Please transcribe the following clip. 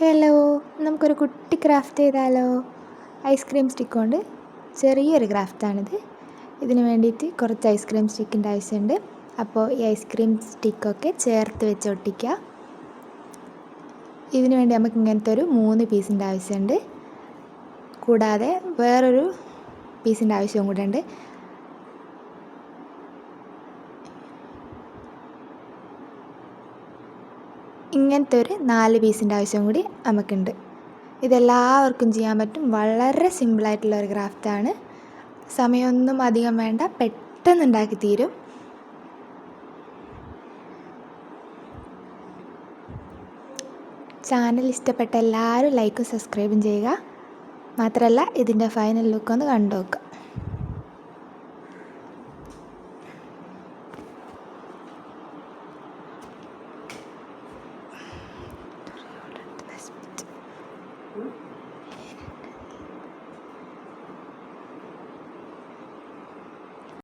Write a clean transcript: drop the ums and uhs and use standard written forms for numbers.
Hello, നമുക്കൊരു കുട്ടി craft ചെയ്താലോ? ഐസ്ക്രീം സ്റ്റിക്ക് കൊണ്ട് ചെറിയൊരു ക്രാഫ്റ്റാണിത്. ഇതിന് വേണ്ടിയിട്ട് കുറച്ച് ഐസ്ക്രീം സ്റ്റിക്കിൻ്റെ ആവശ്യമുണ്ട്. അപ്പോൾ ഈ ഐസ്ക്രീം സ്റ്റിക്കൊക്കെ ചേർത്ത് വെച്ച് ഒട്ടിക്കുക. ഇതിന് വേണ്ടി നമുക്ക് ഇങ്ങനത്തെ ഒരു 3 പീസിൻ്റെ ആവശ്യമുണ്ട്. കൂടാതെ വേറൊരു പീസിൻ്റെ ആവശ്യവും കൂടെ ഉണ്ട്. ഇങ്ങനത്തെ ഒരു 4 പീസിൻ്റെ ആവശ്യം കൂടി നമുക്കുണ്ട്. ഇതെല്ലാവർക്കും ചെയ്യാൻ പറ്റും. വളരെ സിമ്പിളായിട്ടുള്ള ഒരു ക്രാഫ്റ്റാണ്. സമയമൊന്നും അധികം വേണ്ട, പെട്ടെന്ന് ഉണ്ടാക്കി തീരും. ചാനൽ ഇഷ്ടപ്പെട്ട എല്ലാവരും ലൈക്കും സബ്സ്ക്രൈബും ചെയ്യുക. മാത്രമല്ല ഇതിൻ്റെ ഫൈനൽ ലുക്ക് ഒന്ന് കണ്ടു നോക്കുക.